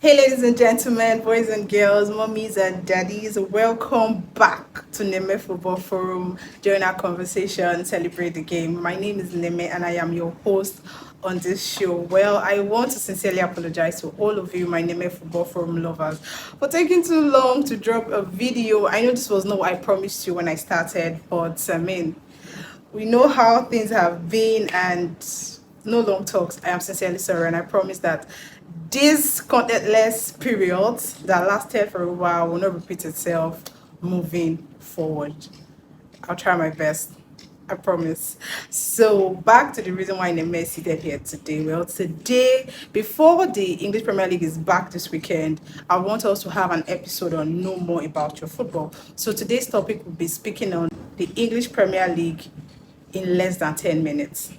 Hey, ladies and gentlemen, boys and girls, mummies and daddies, welcome back to Neme Football Forum. During our conversation, celebrate the game. My name is Neme and I am your host on this show. Well, I want to sincerely apologize to all of you, my Neme Football Forum lovers, for taking too long to drop a video. I know this was not what I promised you when I started, but we know how things have been and no long talks. I am sincerely sorry, and I promise that this contentless period that lasted for a while will not repeat itself moving forward. I'll try my best. I promise. So back to the reason why Neme is seated here today. Well, today, before the English Premier League is back this weekend, I want us to have an episode on Know More About Your Football. So today's topic will be speaking on the English Premier League in less than 10 minutes.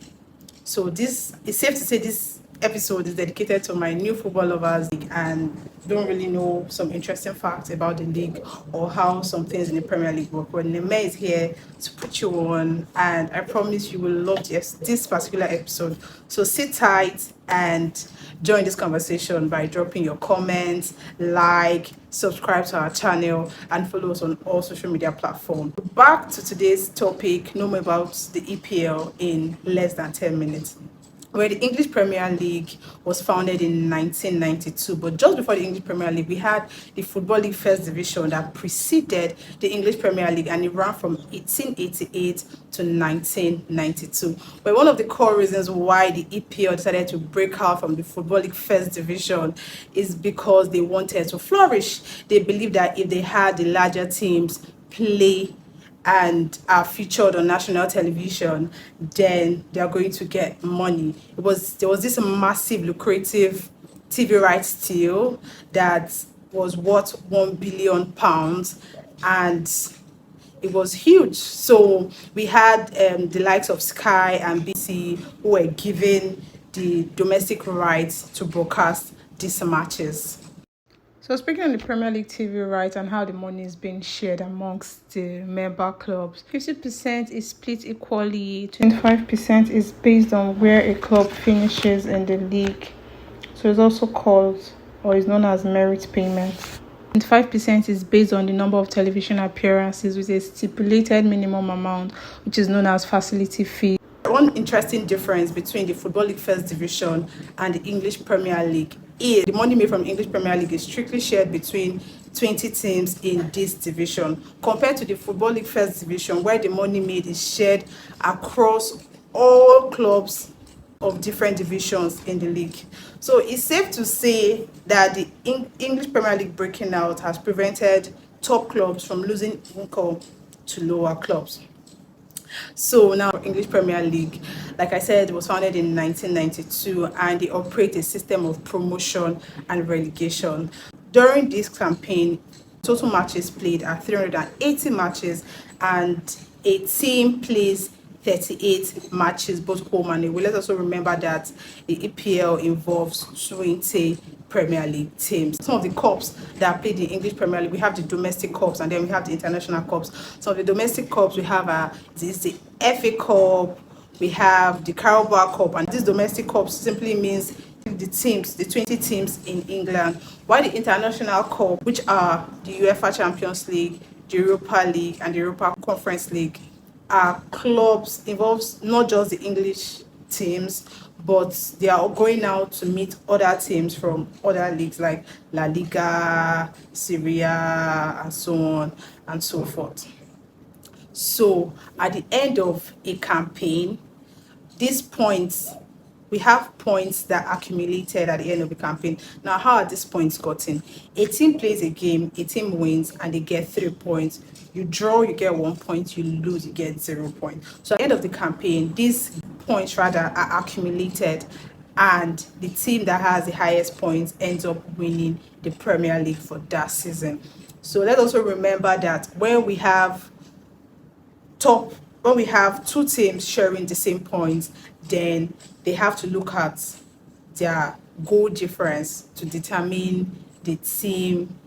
So this is safe to say this episode is dedicated to my new football lovers and don't really know some interesting facts about the league or how some things in the Premier League work. But Neme is here to put you on, and I promise you will love this particular episode. So sit tight and join this conversation by dropping your comments, like, subscribe to our channel, and follow us on all social media platforms. Back to today's topic, know more about the EPL in less than 10 minutes. Where the English Premier League was founded in 1992. But just before the English Premier League, we had the Football League First Division that preceded the English Premier League, and it ran from 1888 to 1992. But one of the core reasons why the EPL decided to break out from the Football League First Division is because they wanted to flourish. They believed that if they had the larger teams play and are featured on national television, then they are going to get money. There was this massive lucrative TV rights deal that was worth £1 billion, and it was huge. So we had the likes of Sky and BC who were given the domestic rights to broadcast these matches. So speaking on the Premier League TV rights and how the money is being shared amongst the member clubs, 50% is split equally, 25% is based on where a club finishes in the league. So it's also called, or is known as, merit payment. 25% is based on the number of television appearances with a stipulated minimum amount, which is known as facility fee. One interesting difference between the Football League First Division and the English Premier League is the money made from English Premier League is strictly shared between 20 teams in this division, compared to the Football League First Division, where the money made is shared across all clubs of different divisions in the league. So it's safe to say that the English Premier League breaking out has prevented top clubs from losing income to lower clubs. So now English Premier League, like I said, it was founded in 1992 and they operate a system of promotion and relegation. During this campaign, total matches played are 380 matches and a team plays 38 matches, both home and away. Let's also remember that the EPL involves 20 Premier League teams. Some of the cups that are played in English Premier League, we have the domestic cups and then we have the international cups. So the domestic cups, we have the FA Cup, we have the Carabao Cup, and this domestic cups simply means the 20 teams in England, while the international cup, which are the UEFA Champions League, the Europa League, and the Europa Conference League, are clubs, involves not just the English teams, but they are going out to meet other teams from other leagues like La Liga, Serie A, and so on and so forth. So at the end of a campaign, these points, we have points that accumulated at the end of the campaign. Now, how are these points gotten? A team plays a game, a team wins, and they get 3 points. You draw, you get 1 point, you lose, you get 0 points. So at the end of the campaign, these points rather are accumulated, and the team that has the highest points ends up winning the Premier League for that season. So let's also remember that when we have two teams sharing the same points, then they have to look at their goal difference to determine the team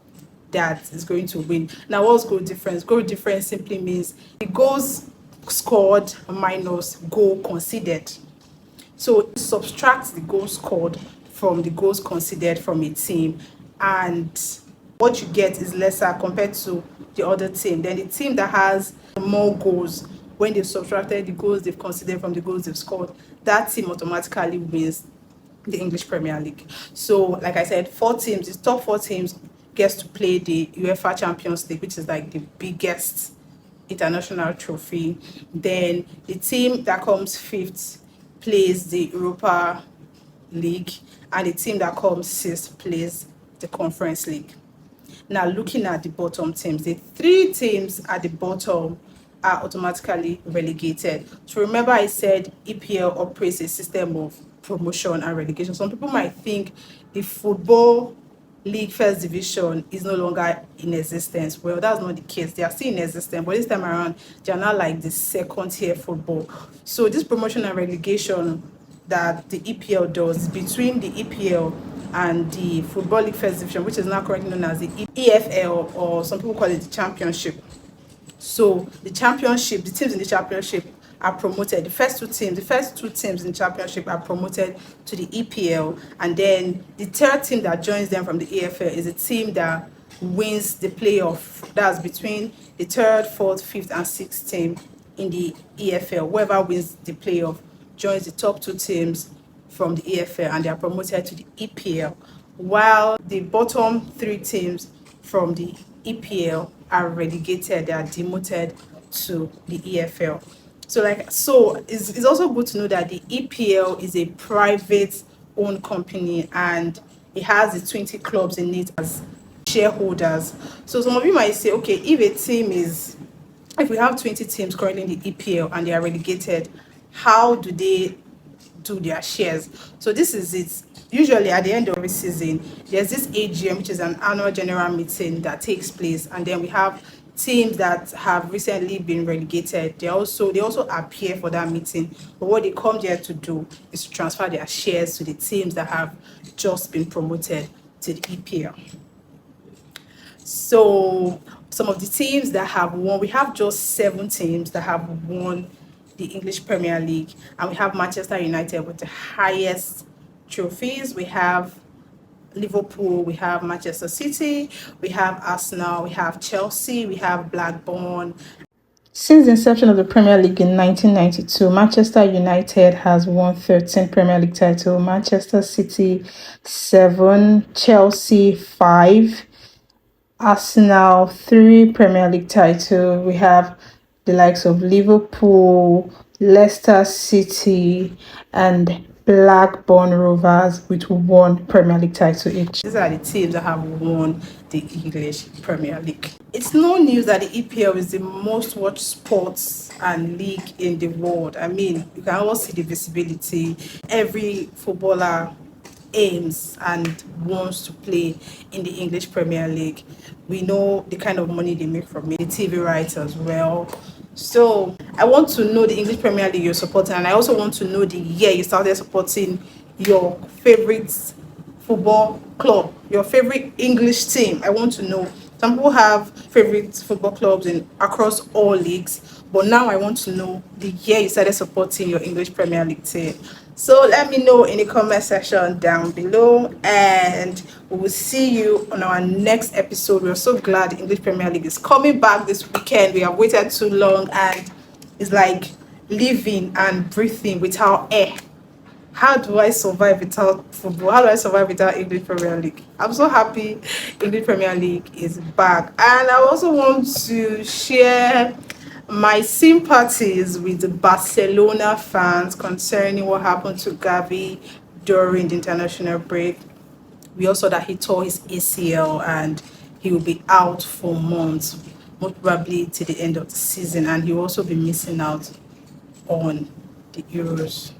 that is going to win. Now, what's goal difference? Goal difference simply means the goals scored minus goal conceded. So subtract the goals scored from the goals conceded from a team, and what you get is lesser compared to the other team. Then the team that has more goals, when they've subtracted the goals they've considered from the goals they've scored, that team automatically wins the English Premier League. So, like I said, four teams, the top four teams gets to play the UEFA Champions League, which is like the biggest international trophy. Then the team that comes fifth plays the Europa League, and the team that comes sixth plays the Conference League. Now, looking at the bottom teams, the three teams at the bottom are automatically relegated. So remember I said EPL operates a system of promotion and relegation. Some people might think the football league first division is no longer in existence. Well, that's not the case. They are still in existence, but this time around, they are not like the second tier football. So this promotion and relegation that the EPL does is between the EPL and the Football League First Division, which is now currently known as the EFL, or some people call it the Championship. So the championship, the teams in the championship are promoted. The first two teams in the championship are promoted to the EPL, and then the third team that joins them from the EFL is a team that wins the playoff. That's between the third, fourth, fifth, and sixth team in the EFL. Whoever wins the playoff joins the top two teams from the EFL, and they are promoted to the EPL, while the bottom three teams from the EPL are relegated, they are demoted to the EFL. So it's also good to know that the EPL is a private owned company, and it has the 20 clubs in it as shareholders. So some of you might say, okay, if we have 20 teams currently in the EPL and they are relegated, how do they do their shares? So this is it. Usually at the end of the season, there's this AGM, which is an annual general meeting that takes place, and then we have teams that have recently been relegated. They also appear for that meeting, but what they come there to do is to transfer their shares to the teams that have just been promoted to the EPL. So some of the teams that have won, we have just 7 teams that have won the English Premier League, and we have Manchester United with the highest trophies. We have Liverpool, we have Manchester City, we have Arsenal, we have Chelsea, we have Blackburn. Since the inception of the Premier League in 1992, Manchester United has won 13 Premier League titles, Manchester City 7, Chelsea 5, Arsenal 3 Premier League titles. We have the likes of Liverpool, Leicester City, and Blackburn Rovers with 1 Premier League title each. These are the teams that have won the English Premier League. It's no news that the EPL is the most watched sports and league in the world. I mean, you can all see the visibility. Every footballer aims and wants to play in the English Premier League. We know the kind of money they make from it, the TV rights as well. So I want to know the English Premier League you're supporting, and I also want to know the year you started supporting your favorite football club, your favorite English team. I want to know. Some people have favorite football clubs in across all leagues, but now I want to know the year you started supporting your English Premier League team. So let me know in the comment section down below, and we will see you on our next episode. We're so glad the English Premier League is coming back this weekend. We have waited too long, and it's like living and breathing without air. How do I survive without football? How do I survive without English Premier League? I'm so happy English Premier League is back. And I also want to share my sympathies with the Barcelona fans concerning what happened to Gavi during the international break. We also saw that he tore his ACL and he will be out for months, most probably to the end of the season, and he will also be missing out on the Euros.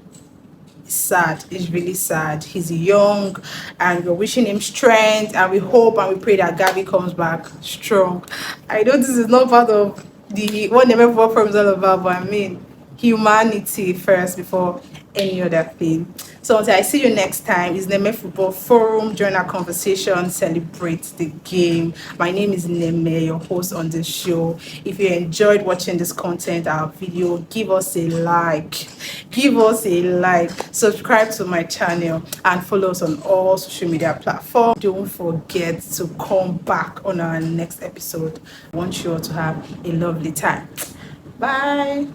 Sad. It's really sad. He's young, and we're wishing him strength, and we hope and we pray that Gabby comes back strong. I know this is not part of the what Never Football Forum is all about, but I mean humanity first before any other thing. So until I see you next time, it's Neme Football Forum. Join our conversation, celebrate the game. My name is Neme, your host on this show. If you enjoyed watching this content, our video, give us a like. Give us a like. Subscribe to my channel and follow us on all social media platforms. Don't forget to come back on our next episode. I want you all to have a lovely time. Bye.